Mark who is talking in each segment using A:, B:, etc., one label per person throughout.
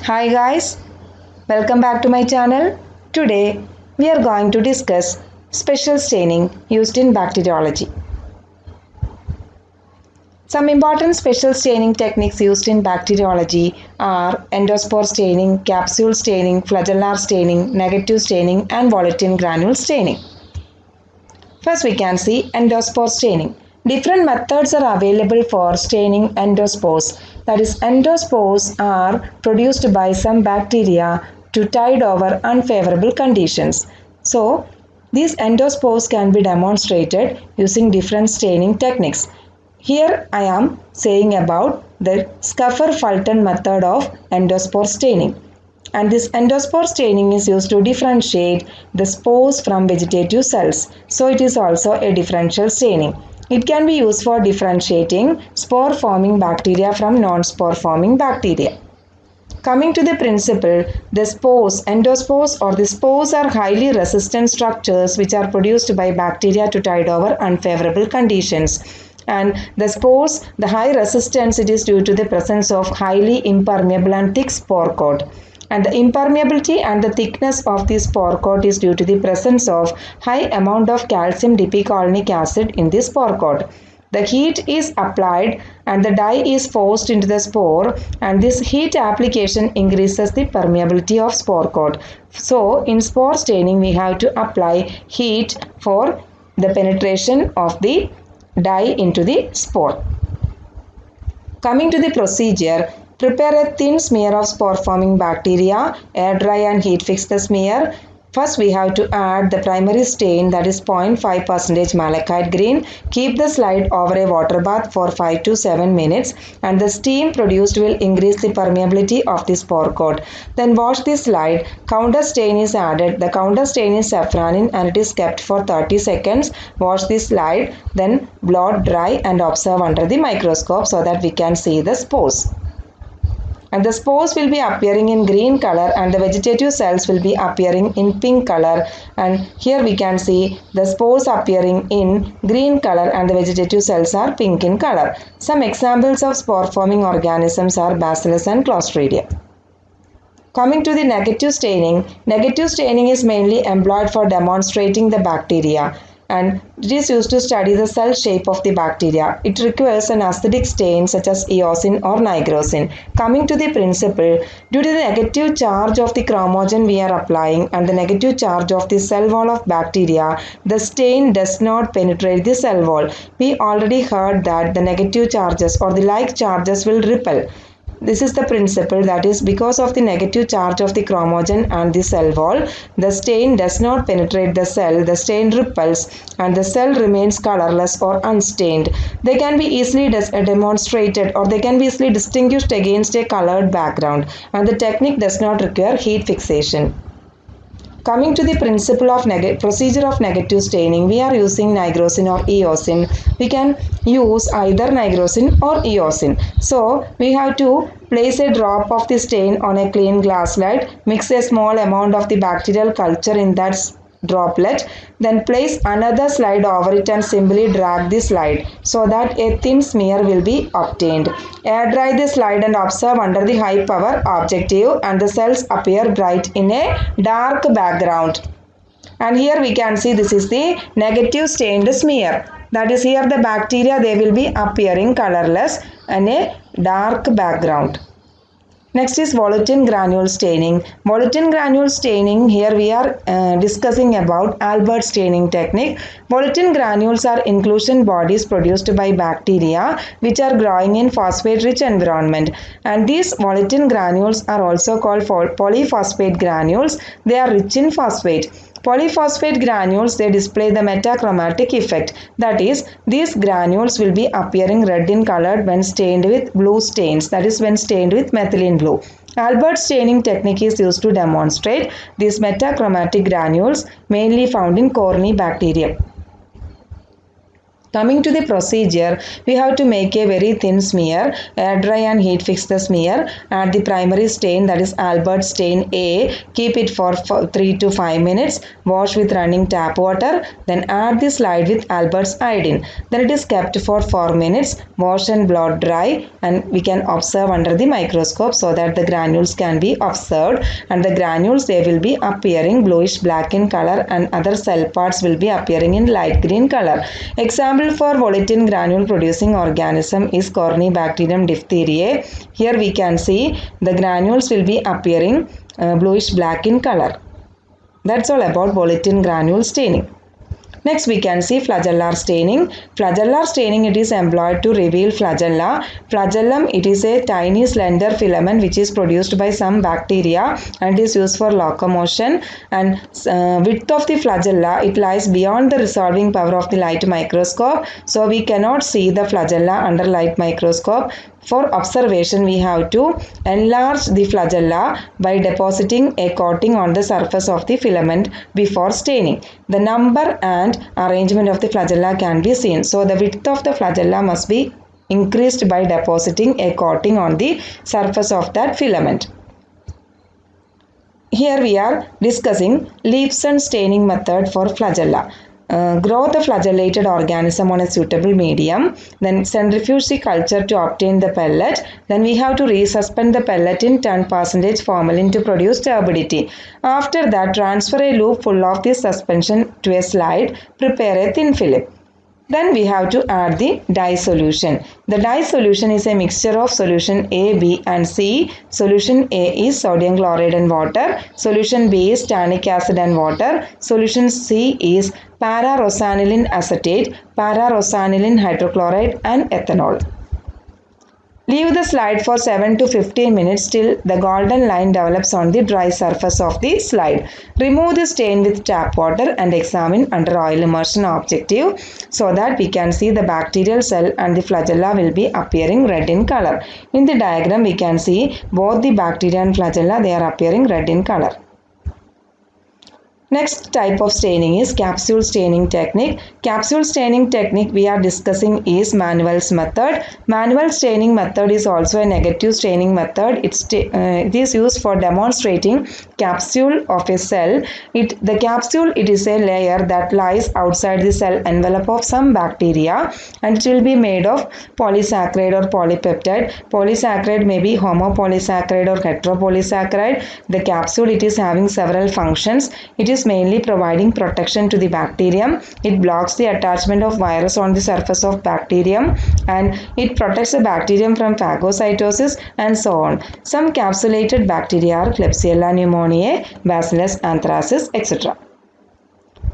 A: Hi guys, welcome back to my channel. Today we are going to discuss special staining used in bacteriology. Some important special staining techniques used in bacteriology are endospore staining, capsule staining, flagellar staining, negative staining and volatile granule staining. First we can see endospore staining. Different methods are available for staining endospores. That is, endospores are produced by some bacteria to tide over unfavorable conditions. So, these endospores can be demonstrated using different staining techniques. Here I am saying about the Scuffer-Fulton method of endospore staining. And this endospore staining is used to differentiate the spores from vegetative cells. So it is also a differential staining. It can be used for differentiating spore forming bacteria from non-spore forming bacteria. Coming to the principle, the spores, endospores or the spores are highly resistant structures which are produced by bacteria to tide over unfavorable conditions. And the spores, the high resistance, it is due to the presence of highly impermeable and thick spore coat. And the impermeability and the thickness of the spore coat is due to the presence of high amount of calcium dipicolonic acid in the spore coat. The heat is applied and the dye is forced into the spore, and this heat application increases the permeability of spore coat. So in spore staining we have to apply heat for the penetration of the dye into the spore. Coming to the procedure, prepare a thin smear of spore forming bacteria, air dry and heat fix the smear. First we have to add the primary stain, that is 0.5% malachite green. Keep the slide over a water bath for 5 to 7 minutes and the steam produced will increase the permeability of the spore coat. Then wash the slide. Counter stain is added. The counter stain is safranin and it is kept for 30 seconds. Wash the slide, then blot dry and observe under the microscope so that we can see the spores. And the spores will be appearing in green color and the vegetative cells will be appearing in pink color. And here we can see the spores appearing in green color and the vegetative cells are pink in color. Some examples of spore forming organisms are Bacillus and Clostridia. Coming to the negative staining is mainly employed for demonstrating the bacteria, and it is used to study the cell shape of the bacteria. It requires an acidic stain such as eosin or nigrosin. Coming to the principle, due to the negative charge of the chromogen we are applying and the negative charge of the cell wall of bacteria, the stain does not penetrate the cell wall. We already heard that the negative charges or the like charges will repel. This is the principle, that is, because of the negative charge of the chromogen and the cell wall, the stain does not penetrate the cell, the stain repels and the cell remains colorless or unstained. They can be easily demonstrated or they can be easily distinguished against a colored background, and the technique does not require heat fixation. Coming to the principle of procedure of negative staining, we are using nigrosin or eosin. We can use either nigrosin or eosin. So we have to place a drop of the stain on a clean glass slide, mix a small amount of the bacterial culture in that droplet, then place another slide over it and simply drag the slide so that a thin smear will be obtained. Air dry the slide and observe under the high power objective and the cells appear bright in a dark background. And here we can see this is the negative stained smear. That is, here the bacteria, they will be appearing colorless in a dark background. Next is volatile granule staining. Volatile granule staining, here we are discussing about Albert staining technique. Volatile granules are inclusion bodies produced by bacteria which are growing in phosphate rich environment, and these volatile granules are also called polyphosphate granules. They are rich in phosphate. Polyphosphate granules, they display the metachromatic effect. That is, these granules will be appearing red in color when stained with blue stains. That is, when stained with methylene blue. Albert staining technique is used to demonstrate these metachromatic granules mainly found in Corynebacterium. Coming to the procedure, we have to make a very thin smear, air dry and heat fix the smear, add the primary stain, that is Albert stain A, keep it for 3 to 5 minutes, wash with running tap water, then add the slide with Albert's iodine. Then it is kept for 4 minutes, wash and blow dry, and we can observe under the microscope so that the granules can be observed, and the granules, they will be appearing bluish black in color and other cell parts will be appearing in light green color. Example for volatilin granule producing organism is Corynebacterium diphtheriae. Here we can see the granules will be appearing bluish black in color. That's all about volatilin granule staining. Next we can see flagellar staining. Flagellar staining, it is employed to reveal flagella. Flagellum, it is a tiny slender filament which is produced by some bacteria and is used for locomotion, and width of the flagella, it lies beyond the resolving power of the light microscope, so we cannot see the flagella under light microscope. For observation, we have to enlarge the flagella by depositing a coating on the surface of the filament before staining. The number and arrangement of the flagella can be seen. So the width of the flagella must be increased by depositing a coating on the surface of that filament. Here we are discussing Leibson staining method for flagella. Grow the flagellated organism on a suitable medium, then centrifuge the culture to obtain the pellet, then we have to resuspend the pellet in 10% formalin to produce turbidity. After that, transfer a loop full of this suspension to a slide, prepare a thin film. Then we have to add the dye solution. The dye solution is a mixture of solution A, B and C. Solution A is sodium chloride and water. Solution B is tannic acid and water. Solution C is para-rosanilin acetate, para-rosanilin hydrochloride and ethanol. Leave the slide for 7 to 15 minutes till the golden line develops on the dry surface of the slide. Remove the stain with tap water and examine under oil immersion objective so that we can see the bacterial cell and the flagella will be appearing red in color. In the diagram we can see both the bacteria and flagella, they are appearing red in color. Next type of staining is capsule staining technique. Capsule staining technique we are discussing is Manuel's method. Manuel staining method is also a negative staining method. It is used for demonstrating capsule of a cell. The capsule, it is a layer that lies outside the cell envelope of some bacteria, and it will be made of polysaccharide or polypeptide. Polysaccharide may be homopolysaccharide or heteropolysaccharide. The capsule, it is having several functions. It is mainly providing protection to the bacterium. It blocks the attachment of virus on the surface of bacterium, and it protects the bacterium from phagocytosis and so on. Some capsulated bacteria are Klebsiella pneumoniae, Bacillus anthracis, etc.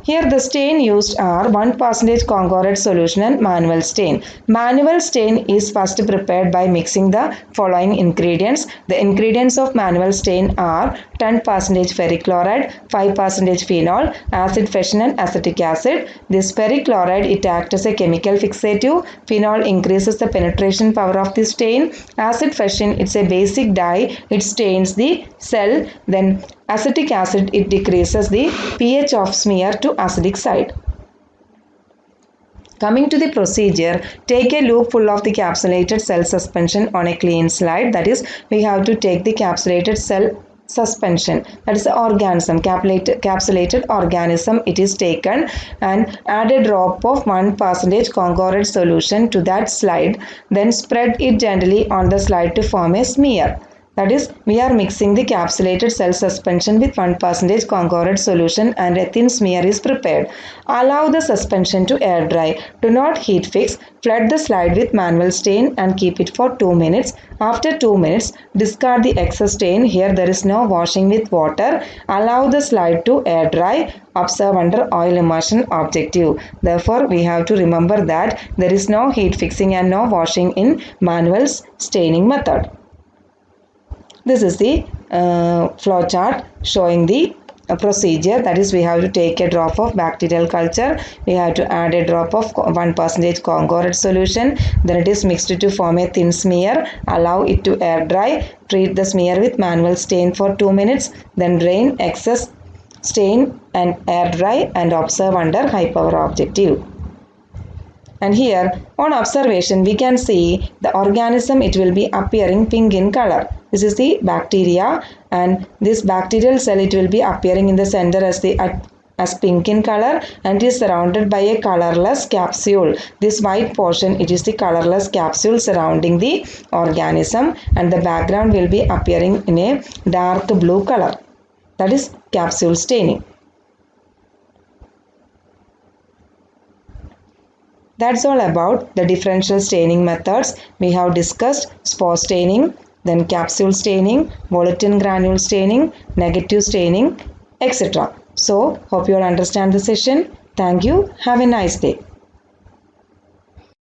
A: Here the stain used are 1% Concordate solution and Manuel stain. Manuel stain is first prepared by mixing the following ingredients. The ingredients of Manuel stain are 10% ferric chloride, 5% phenol, acid fission and acetic acid. This ferric chloride, it acts as a chemical fixative. Phenol increases the penetration power of the stain. Acid fission, it's a basic dye. It stains the cell. Then acetic acid, it decreases the pH of smear to acidic side. Coming to the procedure, take a loop full of the capsulated cell suspension on a clean slide. That is, we have to take the capsulated cell suspension, that is the organism, capsulated organism, it is taken, and add a drop of 1% Concordate solution to that slide. Then spread it gently on the slide to form a smear. That is, we are mixing the capsulated cell suspension with 1% Concordate solution and a thin smear is prepared. Allow the suspension to air dry. Do not heat fix. Flood the slide with Manuel stain and keep it for 2 minutes. After 2 minutes, discard the excess stain. Here there is no washing with water. Allow the slide to air dry. Observe under oil immersion objective. Therefore, we have to remember that there is no heat fixing and no washing in Manuel's staining method. This is the flow chart showing the procedure. That is, we have to take a drop of bacterial culture. We have to add a drop of 1% Concordate solution. Then it is mixed to form a thin smear. Allow it to air dry. Treat the smear with Manuel stain for 2 minutes. Then drain excess stain and air dry and observe under high power objective. And here on observation we can see the organism, it will be appearing pink in color. This is the bacteria, and this bacterial cell, it will be appearing in the center as pink in color, and is surrounded by a colorless capsule. This white portion, it is the colorless capsule surrounding the organism, and the background will be appearing in a dark blue color. That is capsule staining. That's all about the differential staining methods. We have discussed spore staining, then capsule staining, volatin granule staining, negative staining, etc. So, hope you all understand the session. Thank you. Have a nice day.